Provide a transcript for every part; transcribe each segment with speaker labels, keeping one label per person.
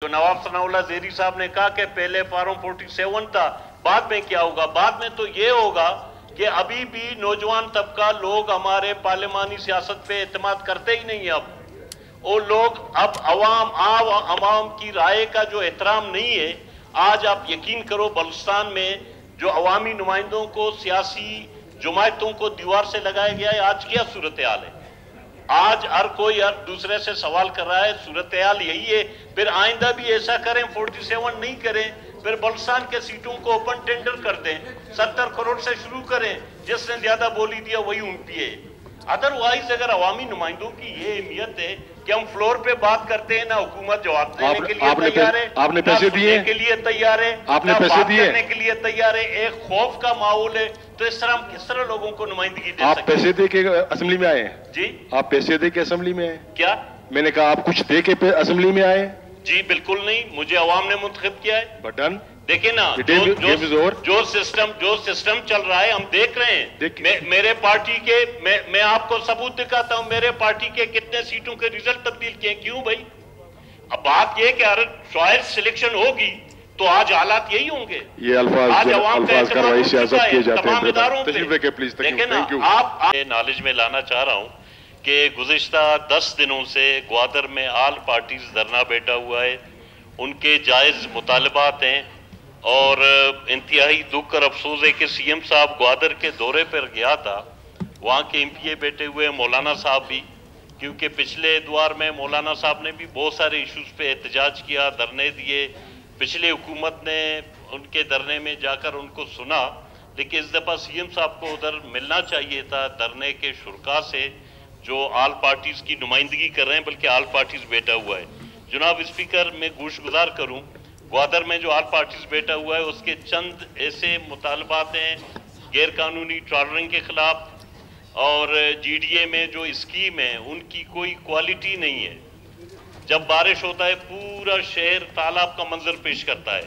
Speaker 1: نواب ثناءاللہ زیری صاحب نے کہا کہ پہلے فارم 47 تھا، بعد میں کیا ہوگا؟ بعد میں تو یہ ہوگا کہ ابھی بھی نوجوان طبقہ لوگ ہمارے پارلیمانی سیاست پہ اعتماد کرتے ہی نہیں اب. وہ لوگ اب عوام کی رائے کا جو احترام نہیں ہے. آج آپ یقین کرو بلوچستان میں جو عوامی نمائندوں کو سیاسی جماعتوں کو دیوار سے لگایا گیا ہے، آج کیا صورتحال ہے؟ آج ہر کوئی ہر دوسرے سے سوال کر رہا ہے، صورتحال یہی ہے. پھر آئندہ بھی ایسا کریں، 47 نہیں کریں، پھر بلوچستان کے سیٹوں کو اوپن ٹینڈر کر دیں، 70 کروڑ سے شروع کریں، جس نے زیادہ بولی دیا وہی ان پہ ہے. ادروائز اگر عوامی نمائندوں کی یہ اہمیت ہے کہ ہم فلور پہ بات کرتے ہیں، نہ حکومت جواب دینے کے لیے تیار ہے،
Speaker 2: آپ نے پیسے دیے
Speaker 1: کے لیے تیار ہے،
Speaker 2: آپ نے
Speaker 1: نہ
Speaker 2: پیسے
Speaker 1: بات
Speaker 2: دیے
Speaker 1: کرنے کے لیے تیار ہے. ایک خوف کا ماحول ہے. تو اس طرح ہم کس طرح لوگوں کو نمائندگی دے
Speaker 2: آپ
Speaker 1: سکتے
Speaker 2: پیسے دے کے اسمبلی میں آئے ہیں؟
Speaker 1: جی
Speaker 2: آپ پیسے دے کے اسمبلی میں آئے؟
Speaker 1: کیا؟
Speaker 2: میں نے کہا آپ کچھ دے کے اسمبلی میں آئے؟
Speaker 1: جی بالکل نہیں، مجھے عوام نے منتخب کیا ہے.
Speaker 2: بٹن
Speaker 1: دیکھیں نا جو سسٹم چل رہا ہے ہم دیکھ رہے ہیں. میرے پارٹی کے میں آپ کو ثبوت دکھاتا ہوں، میرے پارٹی کے کتنے سیٹوں کے ریزلٹ تبدیل کیے. کیوں بھائی؟ اب بات یہ کہ اگر چوائس سلیکشن ہوگی تو آج حالات یہی ہوں گے.
Speaker 2: یہ الفاظ کارروائی سے آزاد کیے جاتے ہیں.
Speaker 1: دیکھیں نا، آپ نالج میں لانا چاہ رہا ہوں کہ گزشتہ 10 دنوں سے گوادر میں آل پارٹیز دھرنا بیٹھا ہوا ہے. ان کے جائز مطالبات ہیں اور انتہائی دکھ اور افسوس ہے کہ سی ایم صاحب گوادر کے دورے پر گیا تھا. وہاں کے ایم پی اے بیٹھے ہوئے مولانا صاحب بھی، کیونکہ پچھلے اتوار میں مولانا صاحب نے بھی بہت سارے ایشوز پہ احتجاج کیا، دھرنے دیے. پچھلے حکومت نے ان کے دھرنے میں جا کر ان کو سنا، لیکن اس دفعہ سی ایم صاحب کو ادھر ملنا چاہیے تھا دھرنے کے شرکاء سے جو آل پارٹیز کی نمائندگی کر رہے ہیں، بلکہ آل پارٹیز بیٹھا ہوا ہے. جناب اسپیکر، میں گوش گزار کروں، گوادر میں جو آل پارٹیز بیٹھا ہوا ہے اس کے چند ایسے مطالبات ہیں غیر قانونی ٹرالرنگ کے خلاف، اور جی ڈی اے میں جو اسکیم ہے ان کی کوئی کوالٹی نہیں ہے. جب بارش ہوتا ہے پورا شہر تالاب کا منظر پیش کرتا ہے،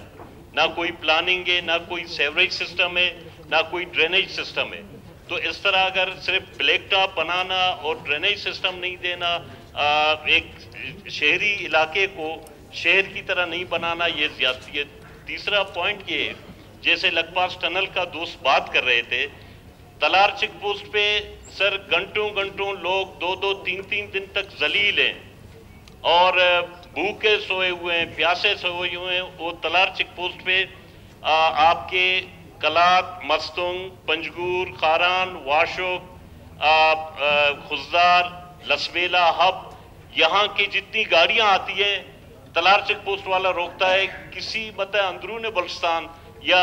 Speaker 1: نہ کوئی پلاننگ ہے، نہ کوئی سیوریج سسٹم ہے، نہ کوئی ڈرینیج سسٹم ہے. تو اس طرح اگر صرف بلیک ٹاپ بنانا اور ڈرینیج سسٹم نہیں دینا، ایک شہری علاقے کو شہر کی طرح نہیں بنانا، یہ زیادتی ہے. تیسرا پوائنٹ یہ ہے، جیسے لکپاس ٹنل کا دوست بات کر رہے تھے، تلار چیک پوسٹ پہ سر گھنٹوں لوگ 2-3 دن تک ذلیل ہیں اور بھوکے سوئے ہوئے ہیں، پیاسے سوئے ہوئے ہیں. وہ تلار چیک پوسٹ پہ آپ کے کلات، مستنگ، پنجگور، خاران، واشوک، خزدار، لسبیلا، ہب، یہاں کی جتنی گاڑیاں آتی ہیں تلار چیک پوسٹ والا روکتا ہے. کسی اندرون بلوچستان یا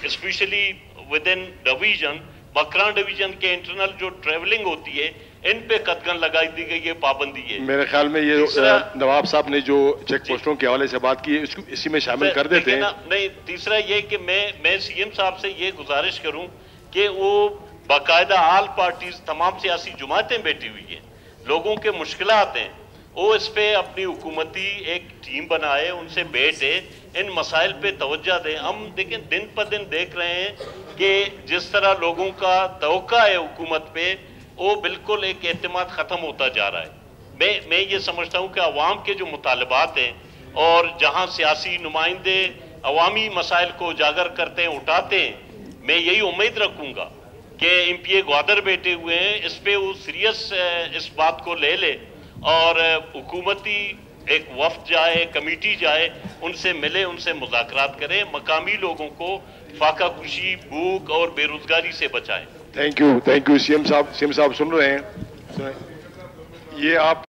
Speaker 1: especially within division, Makran division کے انٹرنل جو ٹریولنگ ہوتی ہے ان پہ قدغن لگائی دی گئی، یہ پابندی ہے.
Speaker 2: میرے خیال میں یہ نواب صاحب نے جو چیک پوسٹوں کے حوالے سے بات کی ہے اسی میں شامل کر دیتے ہیں.
Speaker 1: نہیں، تیسرا یہ کہ میں سی ایم صاحب سے یہ گزارش کروں کہ وہ باقاعدہ آل پارٹیز تمام سیاسی جماعتیں بیٹھی ہوئی ہیں، لوگوں کے مشکلات ہیں، وہ اس پہ اپنی حکومتی ایک ٹیم بنائے، ان سے بیٹھے، ان مسائل پہ توجہ دیں. ہم دیکھیں دن پر دن دیکھ رہے ہیں کہ جس طرح لوگوں کا توقع ہے حکومت پہ، وہ بالکل ایک اعتماد ختم ہوتا جا رہا ہے. میں یہ سمجھتا ہوں کہ عوام کے جو مطالبات ہیں اور جہاں سیاسی نمائندے عوامی مسائل کو اجاگر کرتے ہیں، اٹھاتے ہیں، میں یہی امید رکھوں گا کہ ایم پی اے گوادر بیٹھے ہوئے ہیں، اس پہ وہ سیریس اس بات کو لے اور حکومتی ایک وفد جائے، کمیٹی جائے، ان سے ملے، ان سے مذاکرات کرے، مقامی لوگوں کو فاقہ کشی، بھوک اور بے روزگاری سے بچائیں.
Speaker 2: تھینک یو سی ایم صاحب سن رہے ہیں. یہ آپ